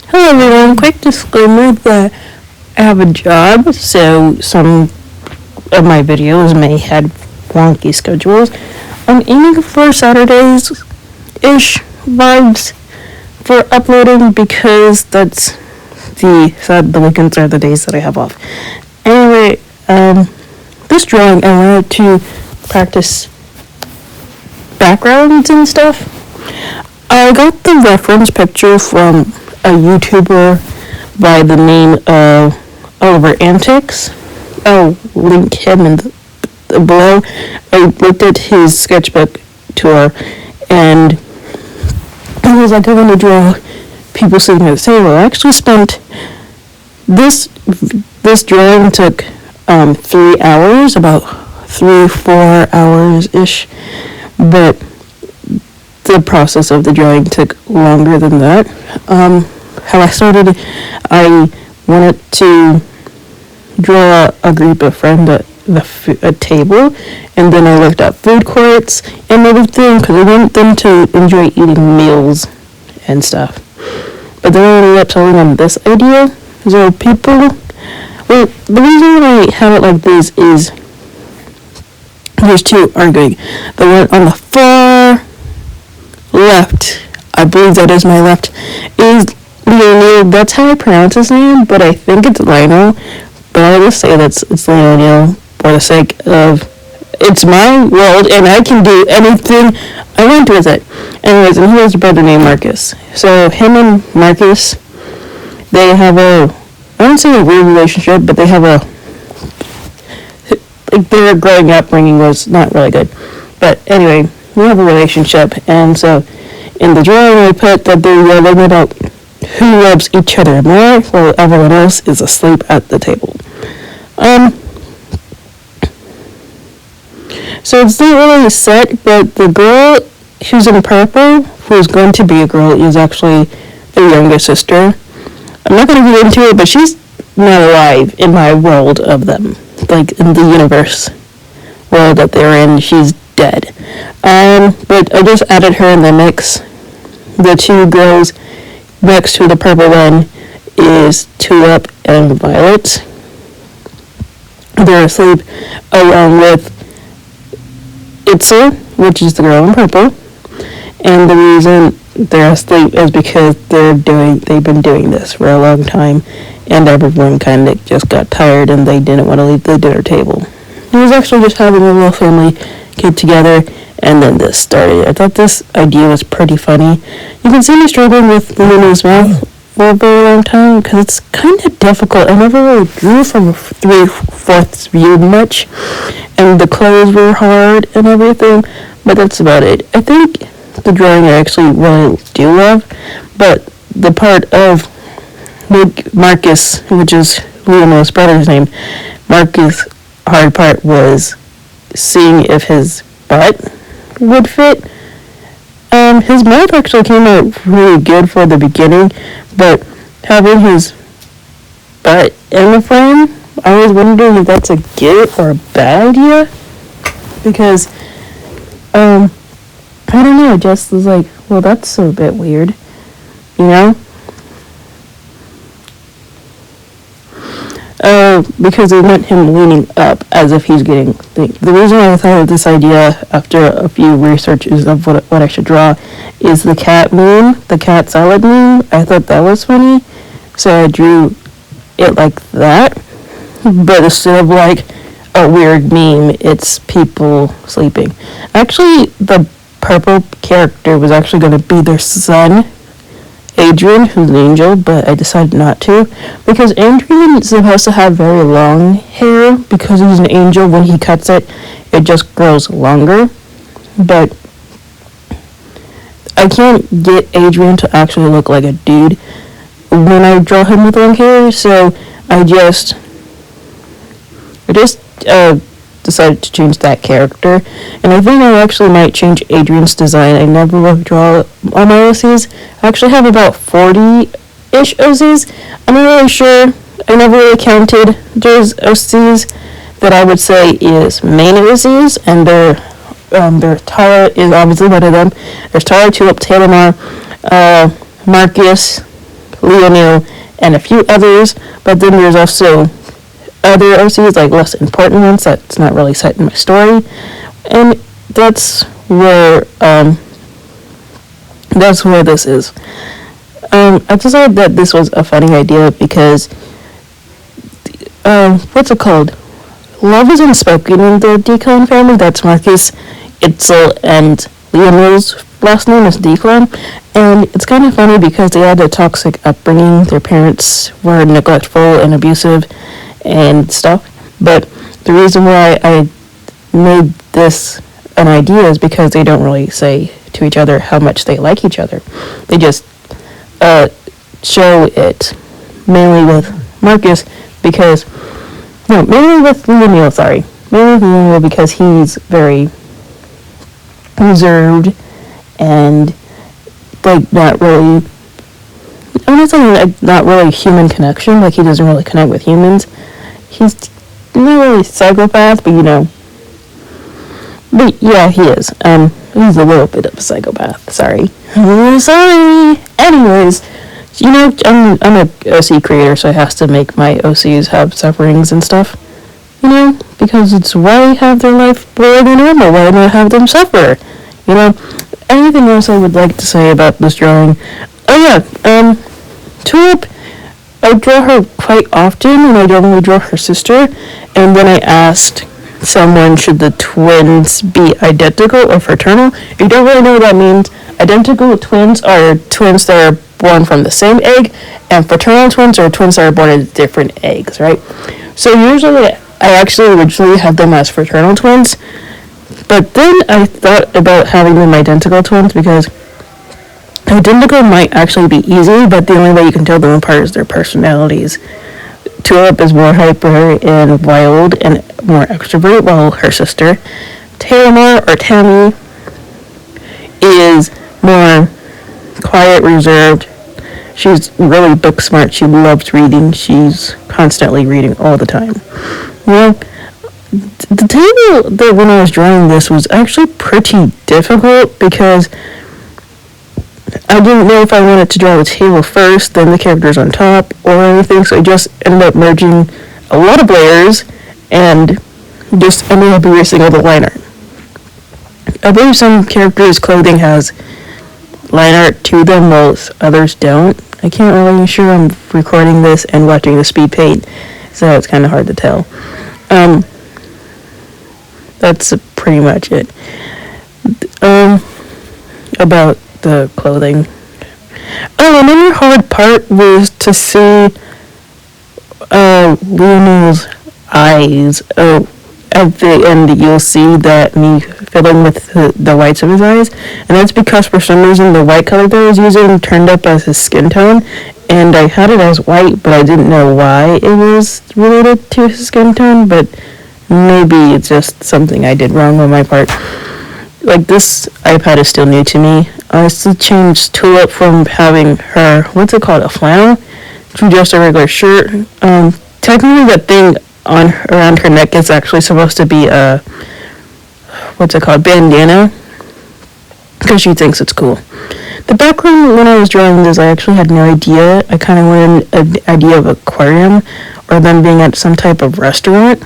Hello everyone, quick disclaimer that I have a job, so some of my videos may have wonky schedules. I'm aiming for Saturdays-ish vibes for uploading because the weekends are the days that I have off. Anyway, this drawing I wanted to practice backgrounds and stuff. I got the reference picture from a YouTuber by the name of Oliver Antics. I'll link him in the below. I looked at his sketchbook tour, and it was like I want to draw people sitting at the table. I actually spent this drawing took 3 hours, about 3-4 hours ish, but the process of the drawing took longer than that. How I started, I wanted to draw a group of friends at a table, and then I looked up food courts and everything because I want them to enjoy eating meals and stuff. But then I ended up telling them this idea. So the reason I have it like this is there's two arguing. The one on the far left, I believe that is my left, is Lionel. That's how I pronounce his name, but I think it's Lionel. But I will say it's Lionel for the sake of it's my world and I can do anything I want with it. Anyways, and he has a brother named Marcus. So him and Marcus, they have I don't say a weird relationship, but they have their growing upbringing was not really good. But anyway, we have a relationship, and so in the drawing I put that they're yelling about who loves each other more while everyone else is asleep at the table. So it's not really set, but the girl who's in purple, who's going to be a girl, is actually their younger sister. I'm not going to get into it, but she's not alive in my world of them, like in the universe world that they're in. She's dead. But I just added her in the mix. The two girls next to the purple one is Tulip and Violet. They're asleep along with Itzel, which is the girl in purple. And the reason they're asleep is because they've been doing this for a long time, and everyone kind of just got tired and they didn't want to leave the dinner table. It was actually just having a little family get together, and then this started. I thought this idea was pretty funny. You can see me struggling with Luna's mouth for a very long time because it's kind of difficult. I never really drew from a 3/4 view much, and the clothes were hard and everything, but that's about it. I think the drawing I actually really do love, but the part of Marcus, which is Leonel's brother's name, Marcus' hard part was seeing if his butt would fit. His mouth actually came out really good for the beginning, but having his butt in the frame, I was wondering if that's a good or a bad idea, because I don't know, just was like, well, that's a bit weird, you know? Because they want him leaning up as if he's getting the reason I thought of this idea after a few researches of what I should draw is the cat meme, the cat salad meme. I thought that was funny, so I drew it like that, but instead of like a weird meme, it's people sleeping. Actually, the purple character was actually going to be their son, Adrian, who's an angel, but I decided not to, because Adrian is supposed to have very long hair. Because he's an angel, when he cuts it, it just grows longer. But I can't get Adrian to actually look like a dude when I draw him with long hair, so I just decided to change that character, and I think I actually might change Adrian's design. I never will draw all my OCs. I actually have about 40-ish OCs. I'm not really sure. I never really counted. There's OCs that I would say is main OCs, and their Tara is obviously one of them. There's Tara, Tulip, Tamar, Marcus, Leonil, and a few others, but then there's also other OCs, like less important ones that's not really set in my story, and that's where this is. I decided that this was a funny idea because what's it called? Love is unspoken in the Declan family. That's Marcus, Itzel, and Leonil's last name is Declan, and it's kind of funny because they had a toxic upbringing. Their parents were neglectful and abusive and stuff. But the reason why I made this an idea is because they don't really say to each other how much they like each other. They just show it mainly with Marcus because mainly with Leonil, mainly with Leonil because he's very reserved and like not really, I'm not saying like not really human connection, like he doesn't really connect with humans. He's not really a psychopath, but but yeah, he is. He's a little bit of a psychopath. Sorry. Anyways, I'm a OC creator, so I have to make my OCs have sufferings and stuff. Because it's why have their life more than normal? Why not have them suffer? Anything else I would like to say about this drawing? Tulip, I draw her quite often, and I don't really draw her sister. And when I asked someone should the twins be identical or fraternal, if you don't really know what that means, identical twins are twins that are born from the same egg, and fraternal twins are twins that are born in different eggs, right? So usually, I actually originally had them as fraternal twins, but then I thought about having them identical twins because identical might actually be easy, but the only way you can tell them apart is their personalities. Tulip is more hyper and wild and more extrovert, while her sister, Tamar or Tammy, is more quiet, reserved. She's really book smart. She loves reading. She's constantly reading all the time. The table that when I was drawing this was actually pretty difficult because I didn't know if I wanted to draw the table first, then the characters on top, or anything, so I just ended up merging a lot of layers and just ended up erasing all the line art. I believe some characters' clothing has line art to them, while others don't. I can't really be sure. I'm recording this and watching the Speedpaint, so it's kind of hard to tell. That's pretty much it. About the clothing. Another hard part was to see Leonel's eyes. At the end, you'll see that me filling with the whites of his eyes, and that's because for some reason the white color that I was using turned up as his skin tone, and I had it as white, but I didn't know why it was related to his skin tone, but maybe it's just something I did wrong on my part. Like, this iPad is still new to me. I still changed Tulip from having her, what's it called, a flannel, to just a regular shirt. Technically that thing around her neck is actually supposed to be a, what's it called, bandana, because she thinks it's cool. The background when I was drawing this, I actually had no idea. I kind of wanted an idea of an aquarium, or them being at some type of restaurant.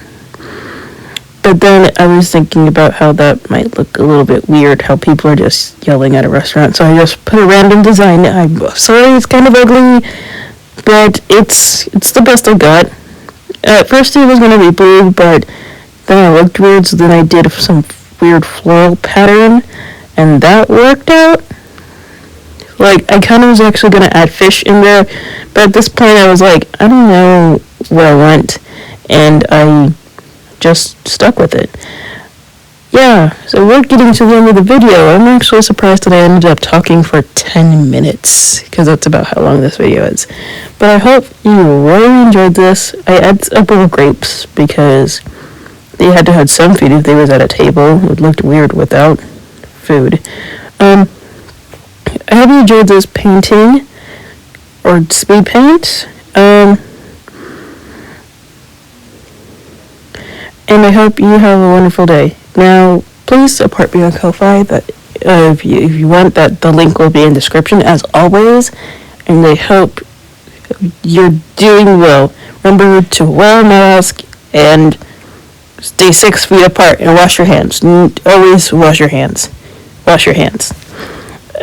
But then I was thinking about how that might look a little bit weird, how people are just yelling at a restaurant, so I just put a random design. I'm sorry, it's kind of ugly, but it's the best I got. At first it was going to be blue, but then it looked weird, so then I did some weird floral pattern, and that worked out. Like, I kind of was actually going to add fish in there, but at this point I was like, I don't know what I want, and I just stuck with it. Yeah, so we're getting to the end of the video. I'm actually surprised that I ended up talking for 10 minutes, because that's about how long this video is. But I hope you really enjoyed this. I added a bowl of grapes, because they had to have some food if they was at a table. It looked weird without food. I hope you enjoyed this painting, or speed paint. And I hope you have a wonderful day. Now, please support me on Ko-Fi. That if you want, that the link will be in the description as always. And I hope You're doing well. Remember to wear a mask and stay 6 feet apart and wash your hands. Always wash your hands. Wash your hands.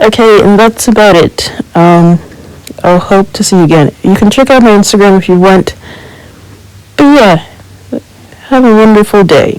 Okay, and that's about it. I'll hope to see you again. You can check out my Instagram if you want. But yeah, have a wonderful day.